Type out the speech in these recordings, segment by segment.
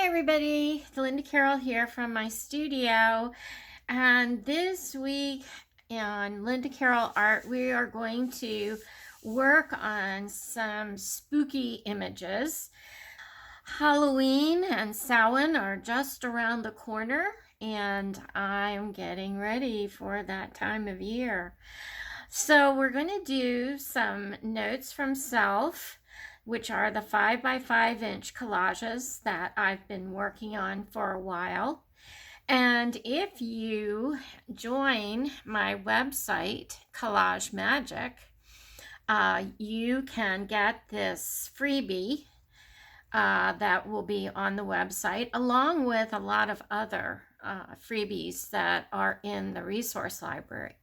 Hi everybody, Linda Carroll here from my studio, and this week on Linda Carroll Art we are going to work on some spooky images. Halloween and Samhain are just around the corner and I'm getting ready for that time of year. So we're going to do some notes from self, which are the 5 by 5 inch collages that I've been working on for a while. And if you join my website, Collage Magic, you can get this freebie that will be on the website, along with a lot of other freebies that are in the resource library.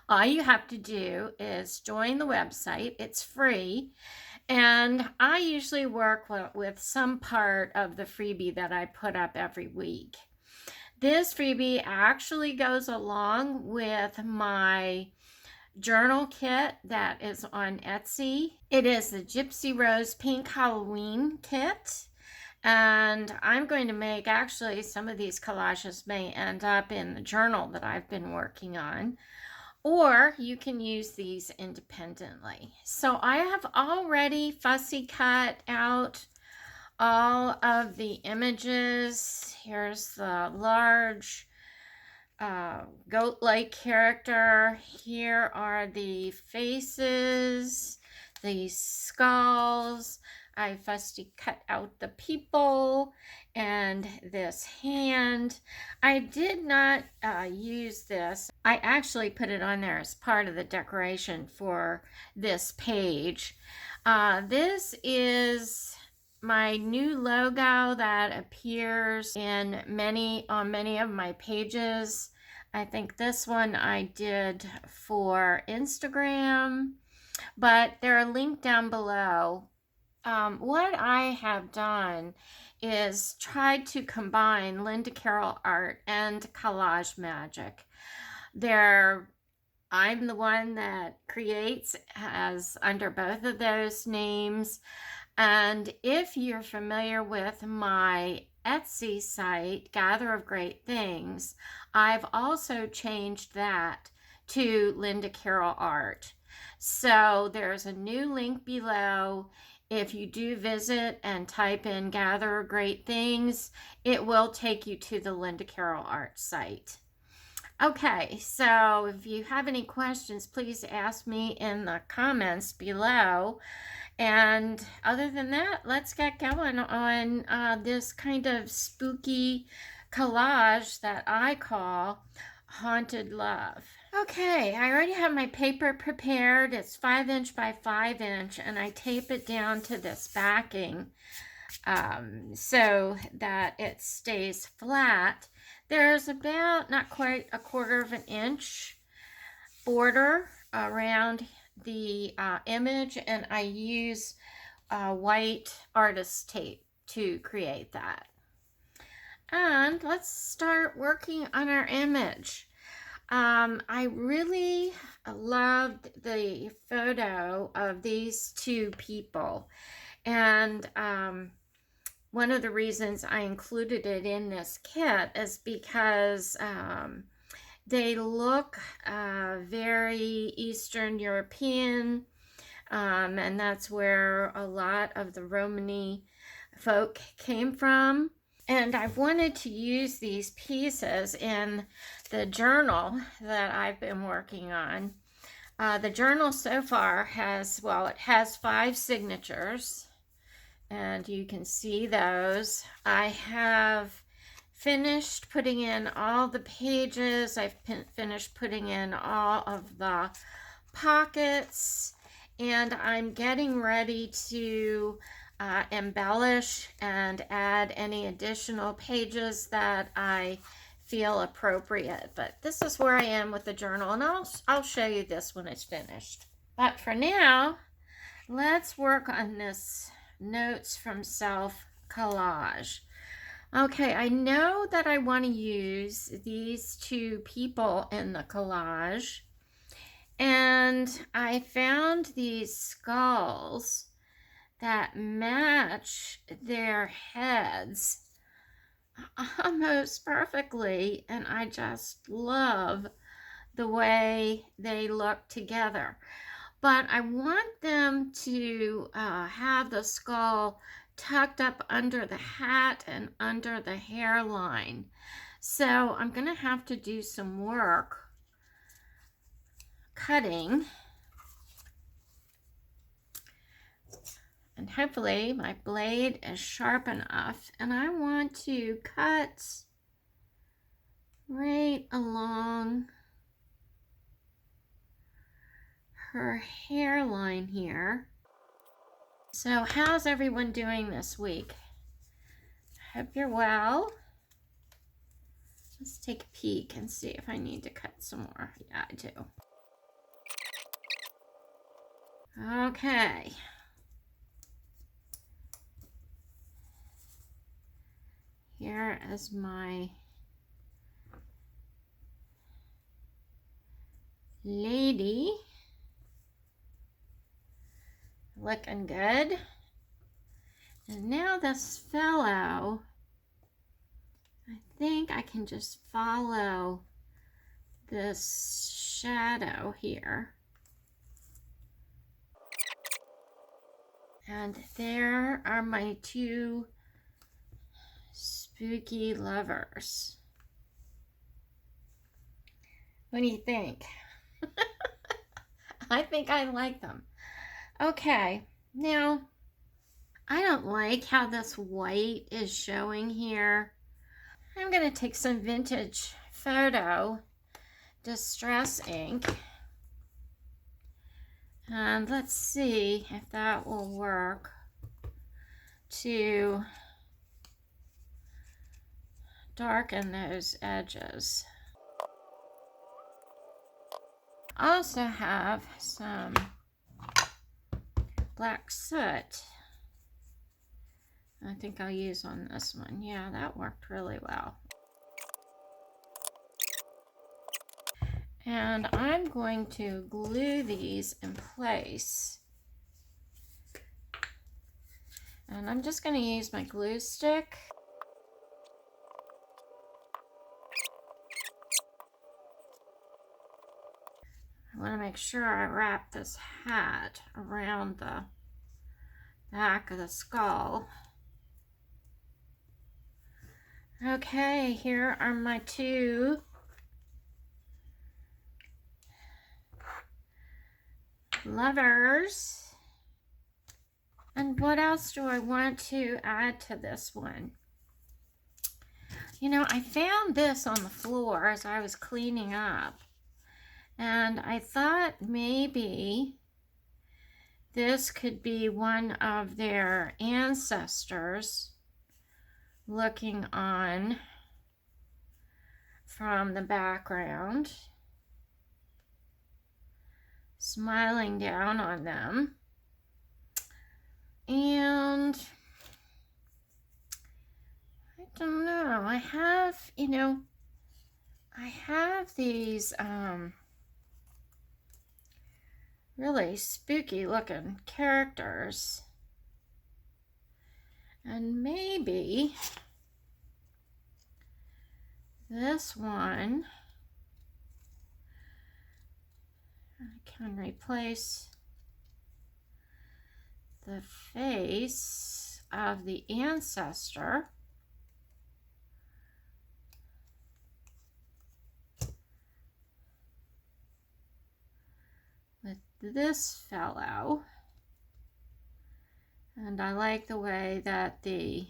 All you have to do is join the website. It's free. And I usually work with some part of the freebie that I put up every week. This freebie actually goes along with my journal kit that is on Etsy. It is the Gypsy Rose Pink Halloween kit. And I'm going to make, actually, some of these collages may end up in the journal that I've been working on. Or you can use these independently. So I have already fussy cut out all of the images. Here's the large goat-like character. Here are the faces, the skulls. I fussy cut out the people and this hand. I did not use this. I actually put it on there as part of the decoration for this page. This is my new logo that appears in on many of my pages. I think this one I did for Instagram, but they're linked down below. What I have done is tried to combine Linda Carroll Art and Collage Magic. I'm the one that creates as under both of those names. And if you're familiar with my Etsy site, Gather of Great Things, I've also changed that to Linda Carroll Art. So there's a new link below. If you do visit and type in Gather of Great Things, it will take you to the Linda Carroll Art site. Okay, so if you have any questions, please ask me in the comments below. And other than that, let's get going on this kind of spooky collage that I call Haunted Love. Okay, I already have my paper prepared. It's 5 inch by 5 inch, and I tape it down to this backing so that it stays flat. There's about not quite a 1/4 of an inch border around the image, and I use white artist tape to create that. And let's start working on our image. I really loved the photo of these two people, and one of the reasons I included it in this kit is because they look very Eastern European, and that's where a lot of the Romani folk came from. And I've wanted to use these pieces in the journal that I've been working on. The journal so far has 5 signatures, and you can see those. I have finished putting in all the pages. I've finished putting in all of the pockets, and I'm getting ready to embellish and add any additional pages that I feel appropriate. But this is where I am with the journal, and I'll show you this when it's finished. But for now, let's work on this Notes from Self collage. Okay, I know that I want to use these two people in the collage, and I found these skulls that match their heads almost perfectly, and I just love the way they look together. But I want them to have the skull tucked up under the hat and under the hairline. So I'm going to have to do some work cutting. And hopefully my blade is sharp enough. And I want to cut right along her hairline here. So how's everyone doing this week? Hope you're well. Let's take a peek and see if I need to cut some more. Yeah, I do. Okay. Here is my lady. Looking good. And now this fellow, I think I can just follow this shadow here. And there are my two spooky lovers. What do you think? I think I like them. Okay, now I don't like how this white is showing here. I'm going to take some vintage photo distress ink, and let's see if that will work to darken those edges. I also have some black soot I think I'll use on this one. Yeah, that worked really well. And I'm going to glue these in place. And I'm just going to use my glue stick. I want to make sure I wrap this hat around the back of the skull. Okay, here are my two lovers. And what else do I want to add to this one? You know, I found this on the floor as I was cleaning up, and I thought maybe this could be one of their ancestors looking on from the background, smiling down on them. And I don't know, I have, you know, I have these really spooky looking characters, and maybe this one I can replace the face of the ancestor with this fellow. And I like the way that the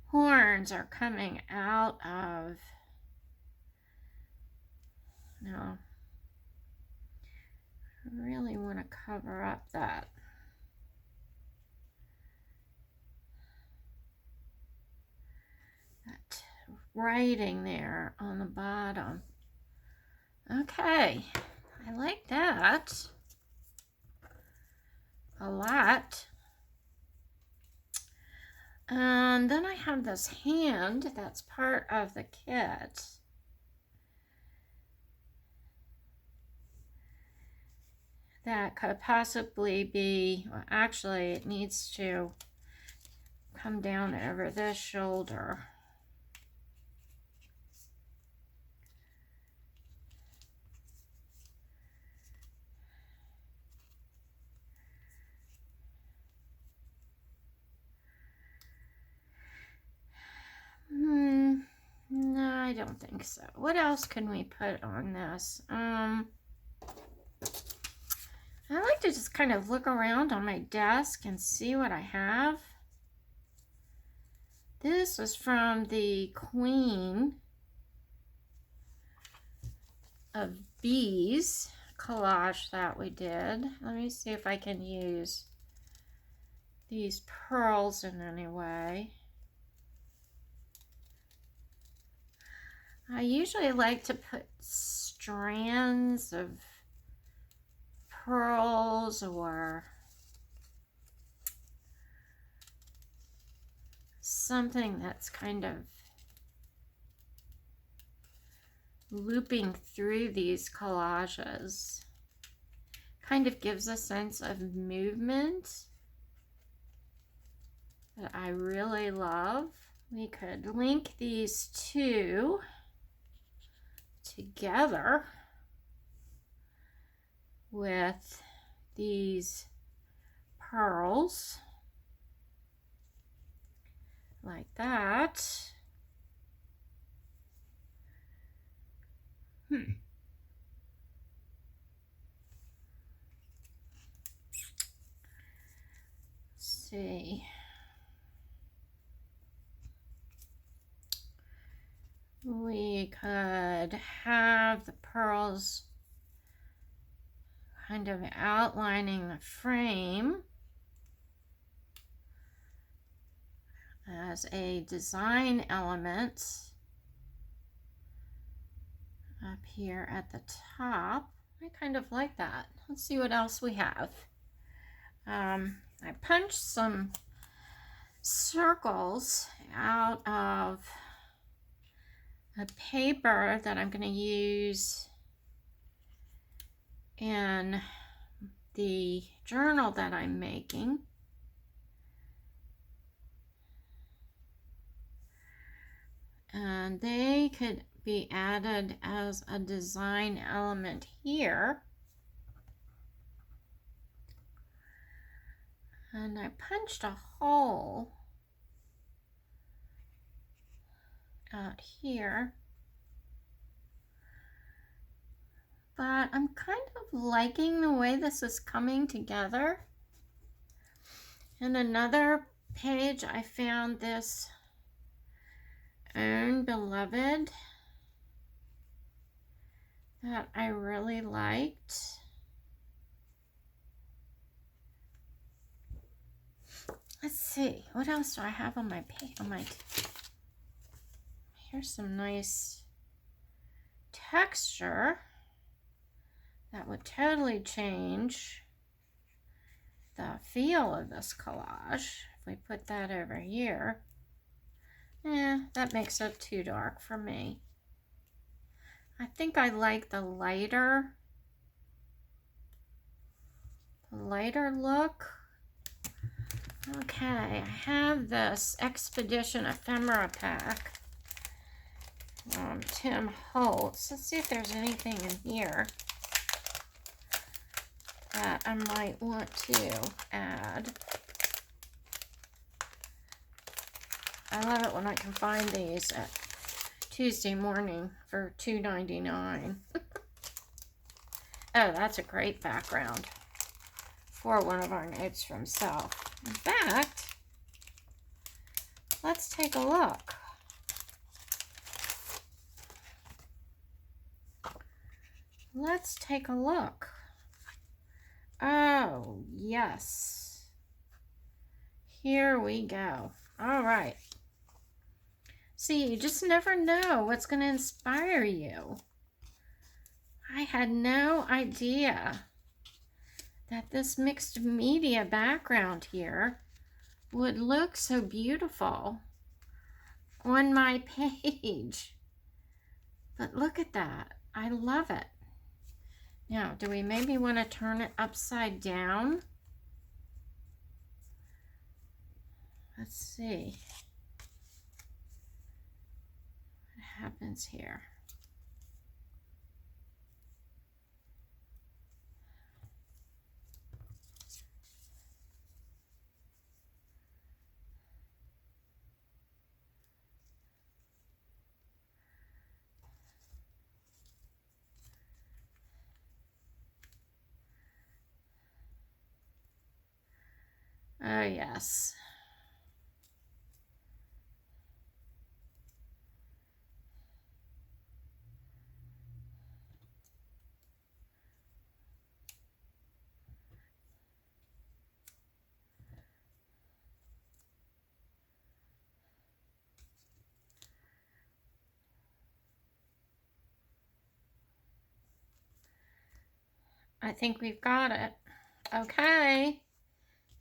horns are coming out of, no, I really want to cover up that writing there on the bottom. Okay, I like that a lot. And then I have this hand that's part of the kit. that could possibly be, well, actually it needs to come down over this shoulder. No, I don't think so. What else can we put on this? I like to just kind of look around on my desk and see what I have. This is from the Queen of Bees collage that we did. Let me see if I can use these pearls in any way. I usually like to put strands of pearls or something that's kind of looping through these collages. Kind of gives a sense of movement that I really love. We could link these two together with these pearls like that. Let's see. We could have the pearls kind of outlining the frame as a design element up here at the top. I kind of like that. Let's see what else we have. I punched some circles out of a paper that I'm going to use in the journal that I'm making. And they could be added as a design element here. And I punched a hole out here. But I'm kind of liking the way this is coming together. In another page, I found this Own Beloved that I really liked. Let's see, what else do I have on my page? Here's some nice texture that would totally change the feel of this collage. If we put that over here, that makes it too dark for me. I think I like the lighter look. Okay, I have this Expedition Ephemera pack. Tim Holtz. Let's see if there's anything in here that I might want to add. I love it when I can find these at Tuesday morning for $2.99. Oh, that's a great background for one of our notes from self. In fact, let's take a look. Let's take a look. Oh, yes. Here we go. All right. See, you just never know what's going to inspire you. I had no idea that this mixed media background here would look so beautiful on my page. But look at that. I love it. Now, do we maybe want to turn it upside down? Let's see what happens here. Oh, yes. I think we've got it. Okay.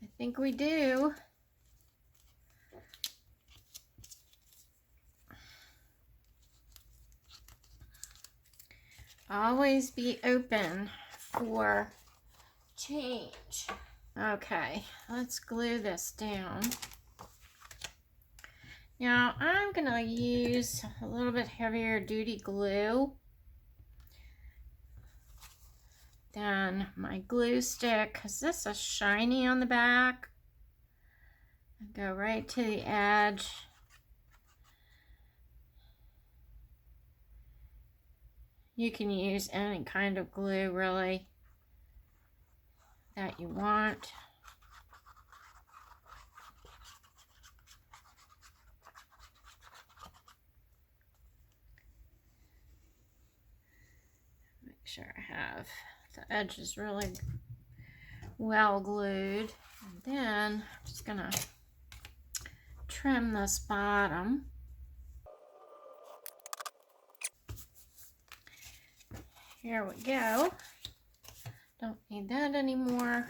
I think we do. Always be open for change. Okay, let's glue this down. Now I'm gonna use a little bit heavier duty glue than my glue stick because this is shiny on the back. Go right to the edge. You can use any kind of glue really that you want. Make sure I have the edges really well glued. And then I'm just gonna trim this bottom. Here we go. Don't need that anymore.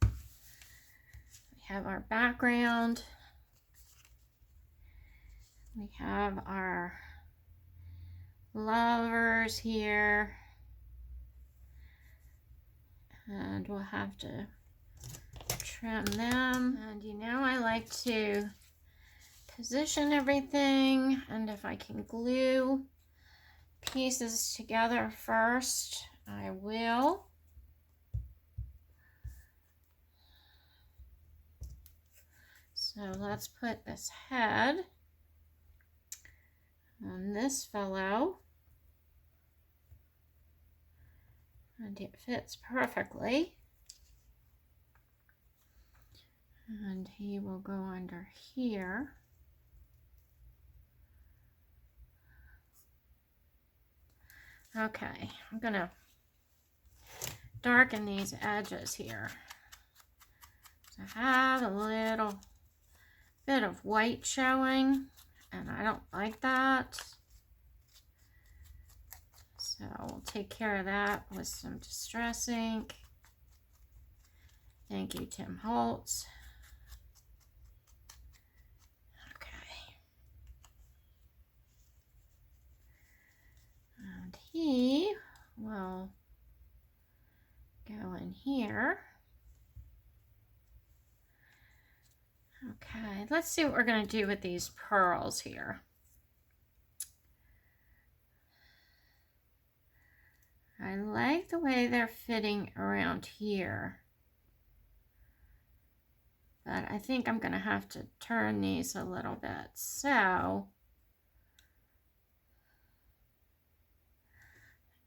We have our background. We have our lovers here. And we'll have to trim them. And you know, I like to position everything, and if I can glue pieces together first, I will. So let's put this head on this fellow, and it fits perfectly. And he will go under here. Okay, I'm gonna darken these edges here. So I have a little bit of white showing, and I don't like that. So we'll take care of that with some Distress ink. Thank you, Tim Holtz. Okay. And he will go in here. Okay, let's see what we're going to do with these pearls here. I like the way they're fitting around here, but I think I'm going to have to turn these a little bit. So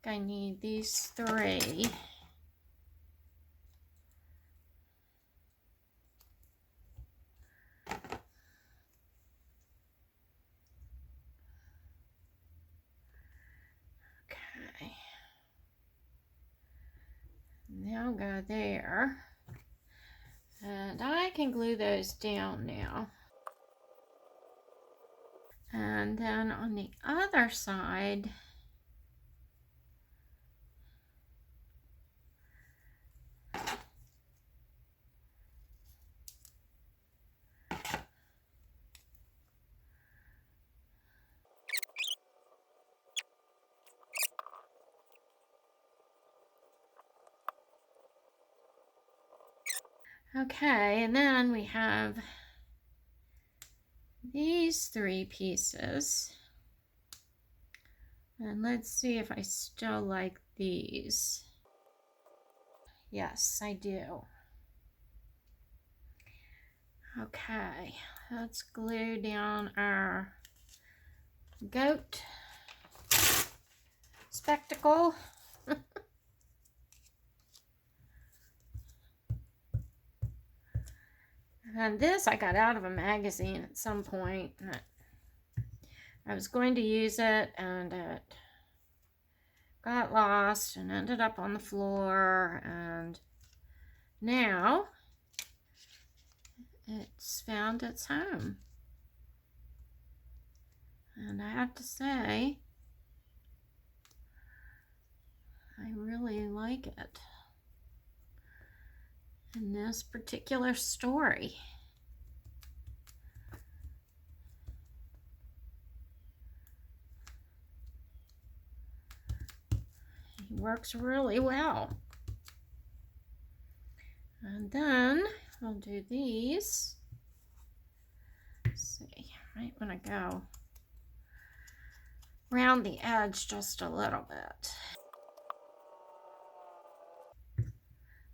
I need these three. Okay. Now go there. And I can glue those down now. And then on the other side, Okay, and then we have these 3 pieces. And let's see if I still like these. Yes, I do. Okay, let's glue down our goat spectacle. And this I got out of a magazine at some point. I was going to use it and it got lost and ended up on the floor, and now it's found its home. And I have to say, I really like it in this particular story. He works really well. And then I'll do these. Let's see, right when I go around the edge just a little bit.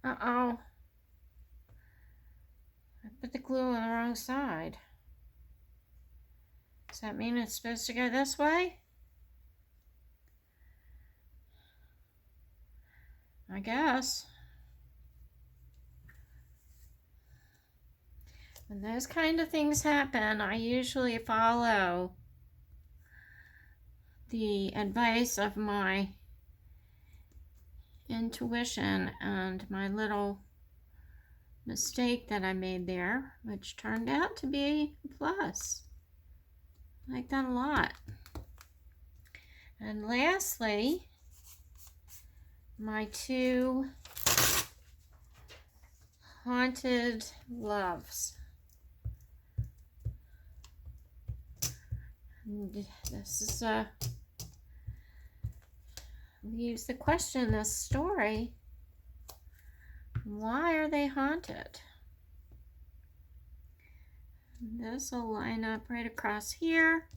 Uh-oh. I put the glue on the wrong side. Does that mean it's supposed to go this way? I guess. When those kind of things happen, I usually follow the advice of my intuition and my little mistake that I made there, which turned out to be a plus. I like that a lot. And lastly, my 2 haunted loves. And this is leaves the question, this story, why are they haunted? This will line up right across here.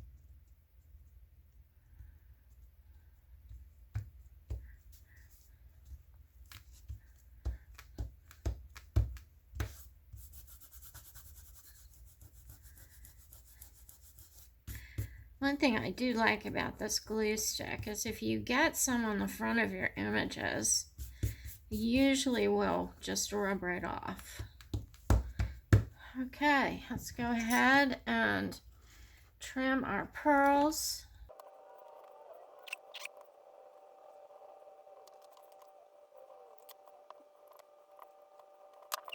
One thing I do like about this glue stick is if you get some on the front of your images, you usually will just rub right off. Okay, let's go ahead and trim our pearls.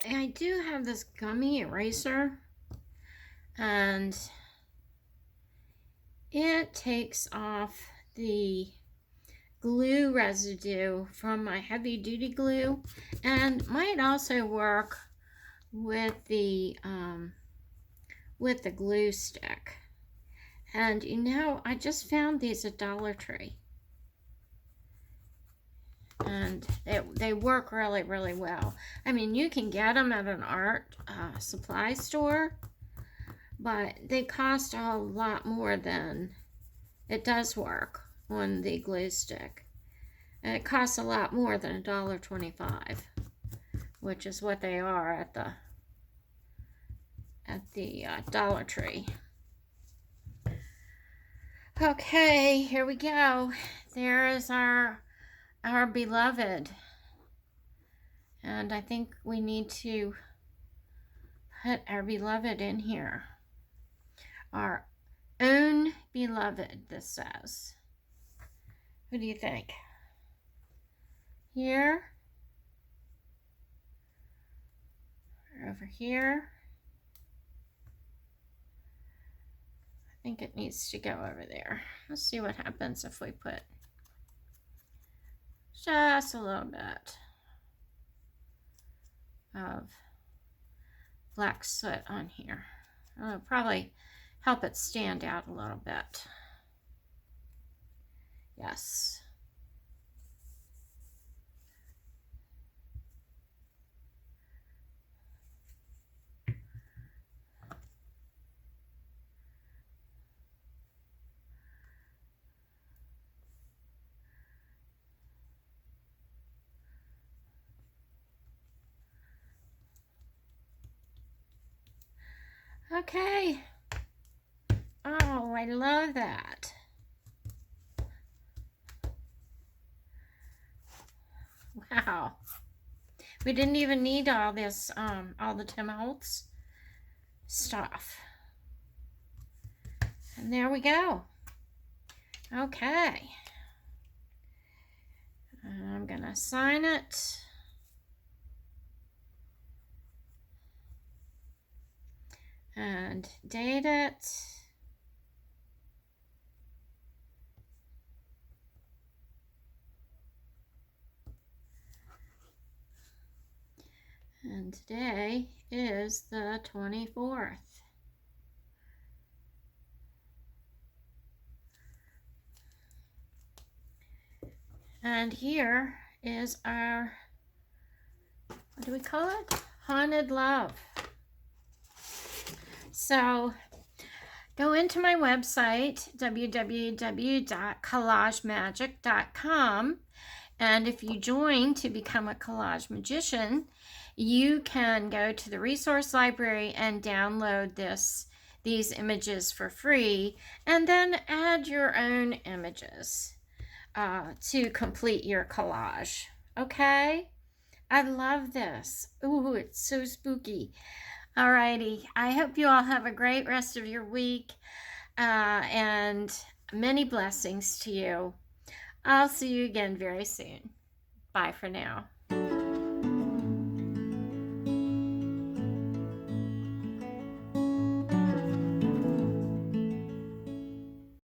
And I do have this gummy eraser, and it takes off the glue residue from my heavy duty glue, and might also work with the glue stick. And you know, I just found these at Dollar Tree, and they work really, really well. I mean, you can get them at an art supply store, but they cost a lot more than it does work on the glue stick. And it costs a lot more than $1.25, which is what they are at the Dollar Tree. Okay, here we go. There is our beloved. And I think we need to put our beloved in here. Our own beloved, this says. What do you think? Here, or over here? I think it needs to go over there. Let's see what happens if we put just a little bit of black soot on here. It'll probably help it stand out a little bit. Yes. Okay. Oh, I love that. Wow. We didn't even need all this, all the Tim Holtz stuff. And there we go. Okay. I'm gonna sign it. And date it. And today is the 24th. And here is our, what do we call it? Haunted Love. So go into my website, www.collagemagic.com, and if you join to become a collage magician, you can go to the resource library and download these images for free, and then add your own images to complete your collage. Okay? I love this. Ooh, it's so spooky. Alrighty, I hope you all have a great rest of your week, and many blessings to you. I'll see you again very soon. Bye for now.